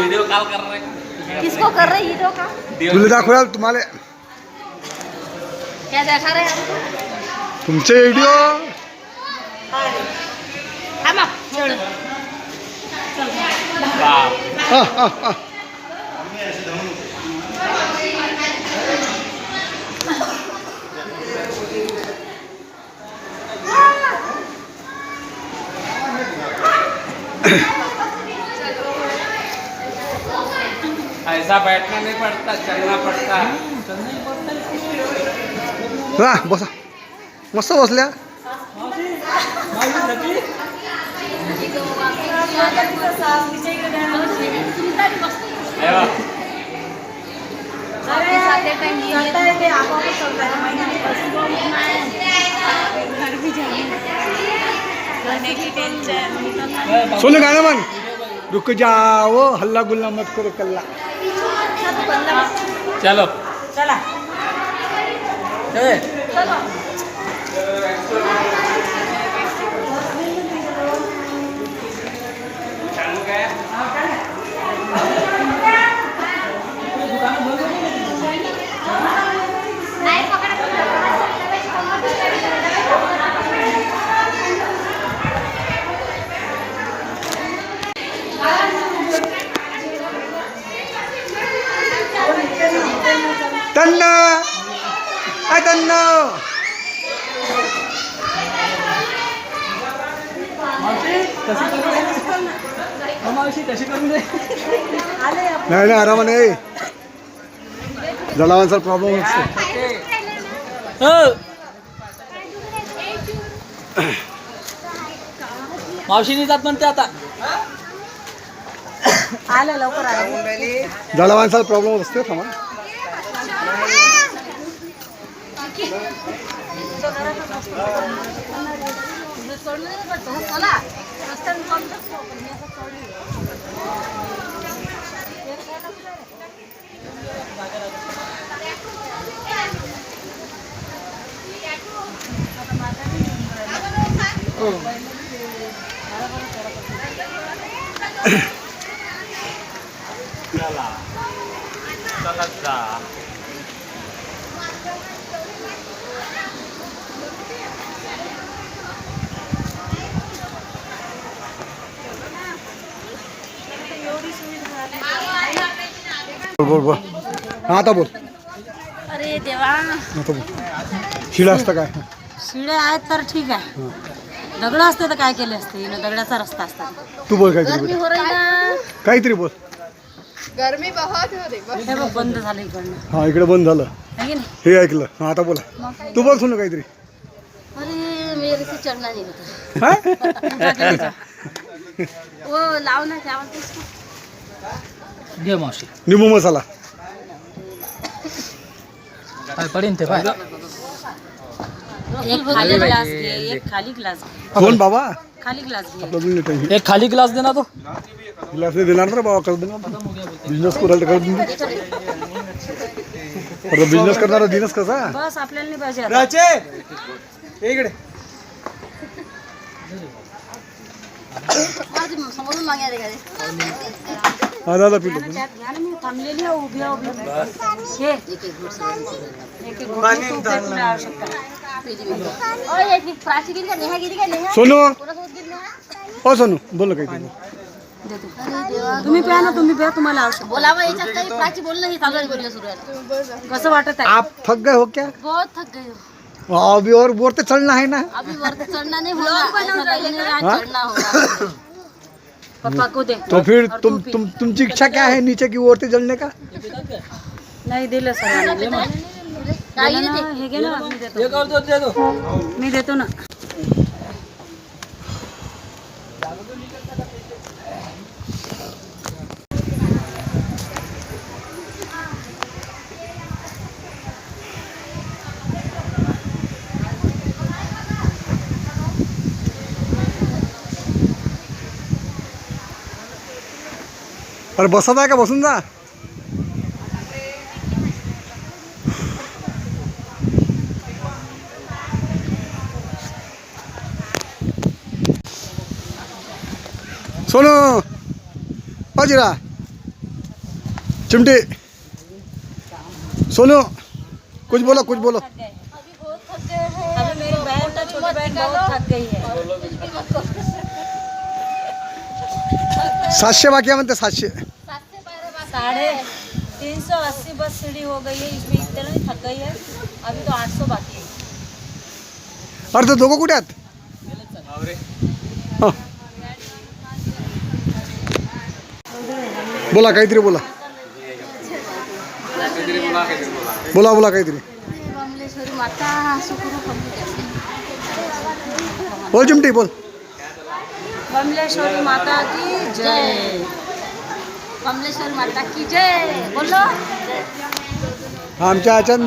Video call कर रहे हैं। किसको कर रहे वीडियो का? तुला दाखवूया तुम्हाला क्या देखा रहे हैं? तुमचे व्हिडिओ थांबा. बाप. ऐसा बैठना नहीं पड़ता, चलना पड़ता. हा बसा मस्त बसल्या. सोनू गाणं म्हण. रुक जाओ हल्ला गुल्ला मत करो कल्ला. चलो चला चलो. तन्न काय तन्न नाही नाही आरामाने जलावांचा प्रॉब्लेम असतो. मावशीने जात म्हणते आता. आलं लवकर आलं. जलावांचा प्रॉब्लेम असतो थांबा. चला जा. बोल बोल हा आता बोल. अरे देवा. आता बोल. शिळा असतं काय? शिळे आहेत तर ठीक आहे. दगड असते तर काय केले असते. दगडाचा रस्ता असता. तू बोल काहीतरी गर्मी बोल. हो रही ना. काहीतरी बोल. गर्मी बहुत हो रही. हे बघ बंद झालं इकडनं. हा इकडे बंद झालं है की नाही? हे ऐकलं. हा आता बोला. तू बोल सुन काहीतरी. अरे मेरे से चढ़ना नहीं होता. हा? वो लाव ना क्या बोलते उसको? घे मावशी. निंबू मसाला. काय पडेन ते पाय. एक खाली ग्लास घे. एक खाली ग्लास घे. कोण बाबा खाली ग्लास घे. आपलं बिल नाही. एक खाली ग्लास देना तो. गिलास नाही देणार ना बाबा. कसं देणार बिझनेस करायला कर बिझनेस करणारा बिझनेस कसा. बस आपल्याला नाही पाहिजे आता. इकडे समोरून मागे आले का रे? हा दादा पिलो. त्यात घ्या ना. मी थांबलेली आहे उभी आहे उभी. हे एक एक घोट तू पेटून आवश्यकता. ओय एक प्राची गिरी का नेहा गिरी का नेहा. सोनू कोणासोबत गिरी नेहा? हो सोनू बोल काहीतरी. तुम्ही प्या ना. तुम्ही प्या. तुम्हाला आवश्यक बोलावं याच्यात काही. प्राची बोल नाही. चालू बोलणं सुरू आहे. कसं वाटत आहे? आप थक गए हो क्या? बहुत थक गई हो. अभी और बोर तो चढ़ना है ना. अभी वर चढ़ना नहीं होगा. चढ़ना होगा. पप्पा को दे. तो फिर तुमची इच्छा क्या है नीचे की ओर से जलने का? नाही दिलं सर. हे घे ना. मी देतो ना. अरे बसत आहे का? बसून जा. सोनू अजिरा चिमटे सोनू कुछ बोलो अभी मेरी बहन ना छोटी बहन बहुत थक गई है 700 बाकी है म्हणते 700 380 बस सीढ़ी हो गई है इसमें इतने नहीं थक गई है अभी तो 800 बाकी है अरे तो दोघं कुठे आहेत हां. बोला काहीतरी बोला बोला काहीतरी बमलेश्वरी माता सुखरूप हमको कैसे बोल चिमटी बोल बमलेश्वरी माता की जय बमलेश्वरी माता की जय बोलो आमच्या ह्याच्यात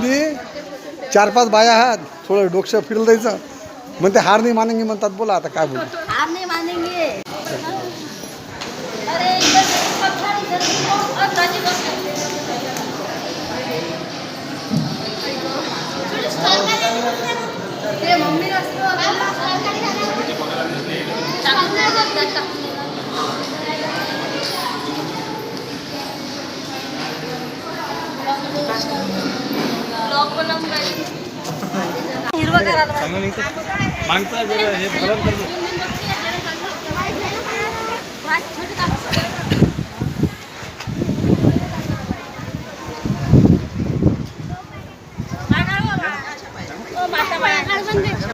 4-5 बाया आहेत थोडं डोकं फिरलं द्यायचं म्हणते हार नाही मानेंगे म्हणतात बोला आता काय बोलू हार नहीं मानेंगे अरे इधर और राजी बस ये मम्मी हिरवा करायला